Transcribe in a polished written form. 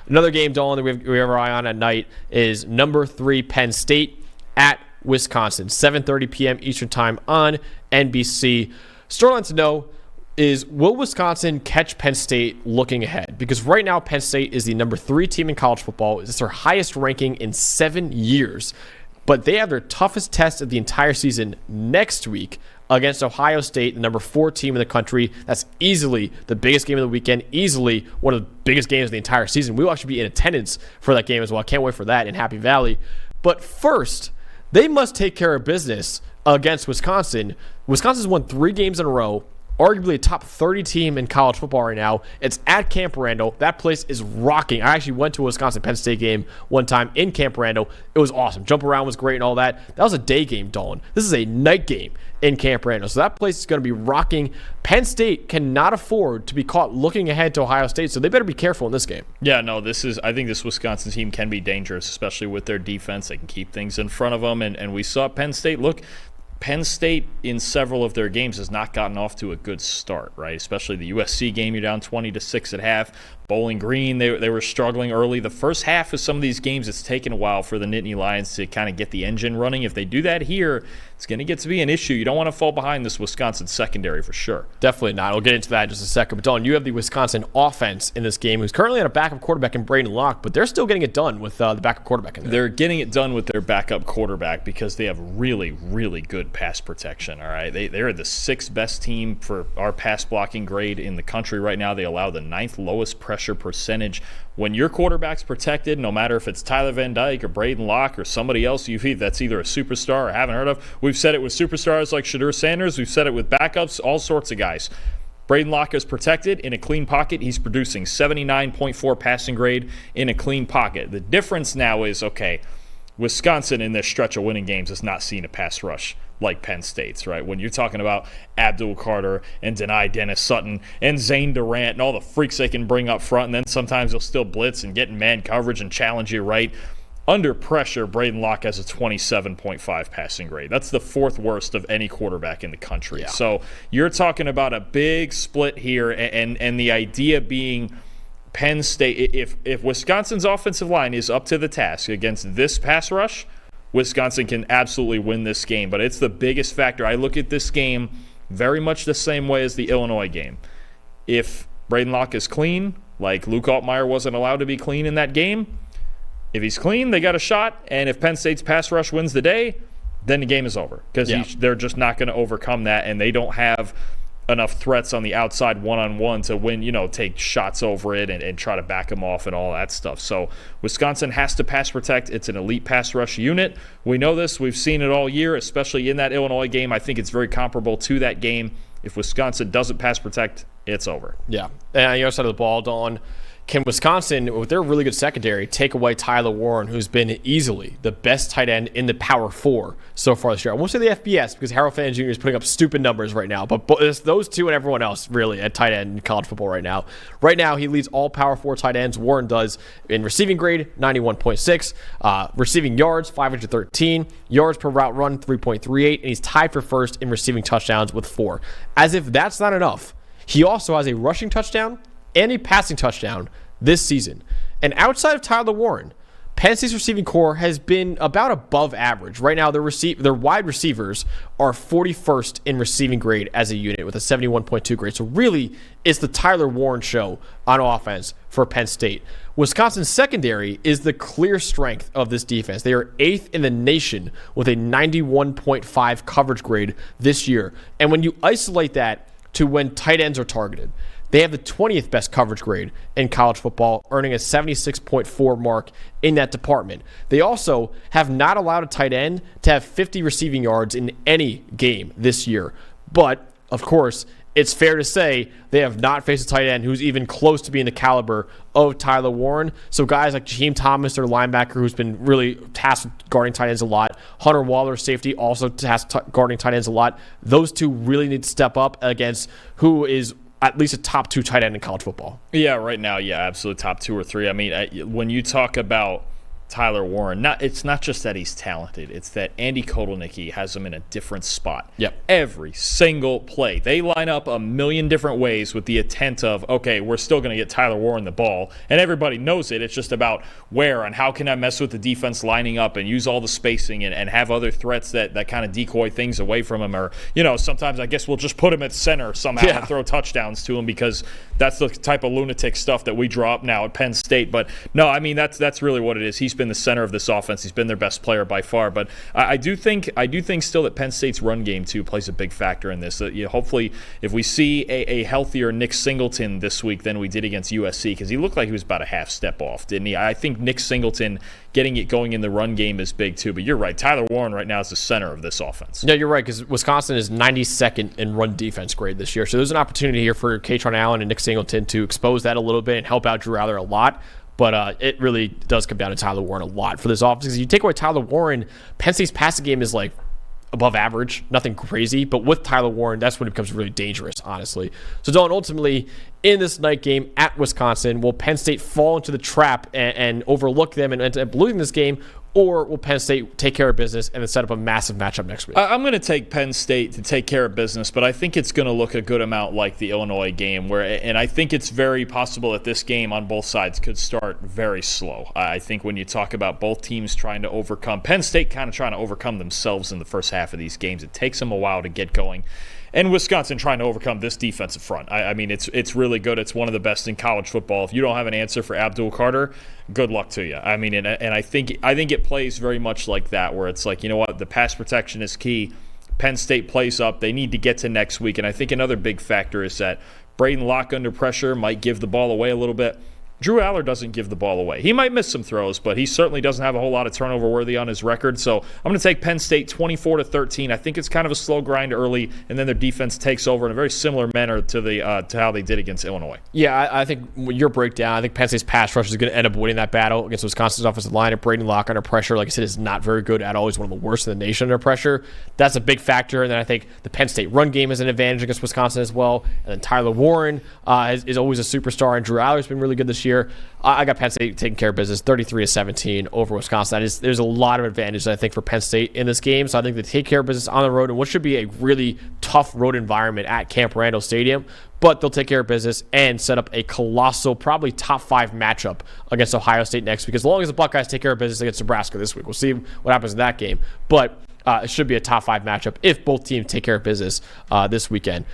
Another game, Dolan, that we have our eye on at night is number 3 Penn State at Wisconsin, 7:30 p.m. Eastern Time on NBC. Storyline to know is, will Wisconsin catch Penn State looking ahead? Because right now, Penn State is the number 3 team in college football. It's their highest ranking in 7 years. But they have their toughest test of the entire season next week against Ohio State, the number 4 team in the country. That's easily the biggest game of the weekend, easily one of the biggest games of the entire season. We will actually be in attendance for that game as well. I can't wait for that in Happy Valley. But first, they must take care of business against Wisconsin. Wisconsin's won 3 games in a row, arguably a top 30 team in college football right now. It's at Camp Randall. That place is rocking. I actually went to a Wisconsin-Penn State game one time in Camp Randall. It was awesome. Jump around was great and all that. That was a day game, Dolan. This is a night game in Camp Randall. So that place is going to be rocking. Penn State cannot afford to be caught looking ahead to Ohio State, so they better be careful in this game. Yeah, no, I think this Wisconsin team can be dangerous, especially with their defense. They can keep things in front of them, and we saw Penn State look. Penn State in several of their games has not gotten off to a good start, right? Especially the USC game, you're down 20-6 at half. Bowling Green, they were struggling early. The first half of some of these games, it's taken a while for the Nittany Lions to kind of get the engine running. If they do that here, it's going to get to be an issue. You don't want to fall behind this Wisconsin secondary for sure. Definitely not. We'll get into that in just a second. But, Dolan, you have the Wisconsin offense in this game, who's currently on a backup quarterback in Braden Locke, but they're still getting it done with the backup quarterback in there. They're getting it done with their backup quarterback because they have really, really good pass protection, all right? They're the 6th best team for our pass blocking grade in the country right now. They allow the 9th lowest pressure percentage. When your quarterback's protected, no matter if it's Tyler Van Dyke or Braden Locke or somebody else that's either a superstar or haven't heard of, we've said it with superstars like Shadur Sanders, we've said it with backups, all sorts of guys. Braden Locke is protected in a clean pocket. He's producing 79.4 passing grade in a clean pocket. The difference now is, okay, Wisconsin in their stretch of winning games has not seen a pass rush like Penn State's, right? When you're talking about Abdul Carter and Deni Dennis Sutton and Zane Durant and all the freaks they can bring up front, and then sometimes they'll still blitz and get in man coverage and challenge you, right? Under pressure, Braden Locke has a 27.5 passing grade. That's the 4th worst of any quarterback in the country. Yeah. So you're talking about a big split here, and the idea being Penn State, if Wisconsin's offensive line is up to the task against this pass rush, Wisconsin can absolutely win this game. But it's the biggest factor. I look at this game very much the same way as the Illinois game. If Braden Locke is clean, like Luke Altmaier wasn't allowed to be clean in that game, if he's clean, they got a shot. And if Penn State's pass rush wins the day, then the game is over. Because they're just not going to overcome that, and they don't have enough threats on the outside one-on-one to win, take shots over it and try to back them off and all that stuff. So Wisconsin has to pass protect. It's an elite pass rush unit. We know this. We've seen it all year, especially in that Illinois game. I think it's very comparable to that game. If Wisconsin doesn't pass protect, it's over. Yeah. And on the other side of the ball, Dawn, can Wisconsin, with their really good secondary, take away Tyler Warren, who's been easily the best tight end in the Power 4 so far this year? I won't say the FBS because Harold Fan Jr. is putting up stupid numbers right now, but it's those two and everyone else really at tight end in college football right now. Right now, he leads all Power 4 tight ends. Warren does in receiving grade, 91.6, receiving yards, 513, yards per route run, 3.38, and he's tied for first in receiving touchdowns with 4. As if that's not enough, he also has a rushing touchdown and a passing touchdown this season. And outside of Tyler Warren, Penn State's receiving core has been about above average. Right now, their wide receivers are 41st in receiving grade as a unit with a 71.2 grade. So really, it's the Tyler Warren show on offense for Penn State. Wisconsin's secondary is the clear strength of this defense. They are 8th in the nation with a 91.5 coverage grade this year. And when you isolate that to when tight ends are targeted, they have the 20th best coverage grade in college football, earning a 76.4 mark in that department. They also have not allowed a tight end to have 50 receiving yards in any game this year. But, of course, it's fair to say they have not faced a tight end who's even close to being the caliber of Tyler Warren. So guys like Jaheim Thomas, their linebacker, who's been really tasked with guarding tight ends a lot. Hunter Waller, safety, also tasked guarding tight ends a lot. Those two really need to step up against who is at least a top 2 tight end in college football. Yeah, right now, absolutely top 2 or 3. I mean, when you talk about Tyler Warren, it's not just that he's talented. It's that Andy Kotelnicki has him in a different spot. Yep. Every single play. They line up a million different ways with the intent of, okay, we're still going to get Tyler Warren the ball. And everybody knows it. It's just about where and how can I mess with the defense lining up and use all the spacing and have other threats that kind of decoy things away from him. Or, sometimes I guess we'll just put him at center somehow and throw touchdowns to him because that's the type of lunatic stuff that we draw up now at Penn State. But no, I mean, that's really what it is. He's been the center of this offense. He's been their best player by far. But I do think still that Penn State's run game too plays a big factor in this. Hopefully, if we see a healthier Nick Singleton this week than we did against USC, because he looked like he was about a half step off, didn't he? I think Nick Singleton getting it going in the run game is big too. But you're right, Tyler Warren right now is the center of this offense. Yeah, you're right, because Wisconsin is 92nd in run defense grade this year. So there's an opportunity here for Katron Allen and Nick Singleton to expose that a little bit and help out Drew Aller a lot. But it really does come down to Tyler Warren a lot for this offense. Because you take away Tyler Warren, Penn State's passing game is like above average, nothing crazy. But with Tyler Warren, that's when it becomes really dangerous, honestly. So, Dylan, ultimately, in this night game at Wisconsin, will Penn State fall into the trap and overlook them and end up losing this game? Or will Penn State take care of business and then set up a massive matchup next week? I'm going to take Penn State to take care of business, but I think it's going to look a good amount like the Illinois game, and I think it's very possible that this game on both sides could start very slow. I think when you talk about both teams trying to overcome, Penn State kind of trying to overcome themselves in the first half of these games, it takes them a while to get going. And Wisconsin trying to overcome this defensive front. I mean, it's really good. It's one of the best in college football. If you don't have an answer for Abdul Carter, good luck to you. I mean, and I think it plays very much like that, where it's like, you know what, the pass protection is key. Penn State plays up. They need to get to next week. And I think another big factor is that Braden Locke under pressure might give the ball away a little bit. Drew Aller doesn't give the ball away. He might miss some throws, but he certainly doesn't have a whole lot of turnover worthy on his record. So I'm going to take Penn State 24-13. I think it's kind of a slow grind early, and then their defense takes over in a very similar manner to how they did against Illinois. Yeah, I think your breakdown, I think Penn State's pass rush is going to end up winning that battle against Wisconsin's offensive line. And Braden Locke under pressure, like I said, is not very good at all. He's one of the worst in the nation under pressure. That's a big factor. And then I think the Penn State run game is an advantage against Wisconsin as well. And then Tyler Warren is always a superstar, and Drew Aller's been really good this year. I got Penn State taking care of business 33-17 over Wisconsin. There's a lot of advantages, I think, for Penn State in this game. So I think they take care of business on the road in what should be a really tough road environment at Camp Randall Stadium. But they'll take care of business and set up a colossal, probably top 5 matchup against Ohio State next week. As long as the Buckeyes take care of business against Nebraska this week. We'll see what happens in that game. But it should be a top 5 matchup if both teams take care of business this weekend.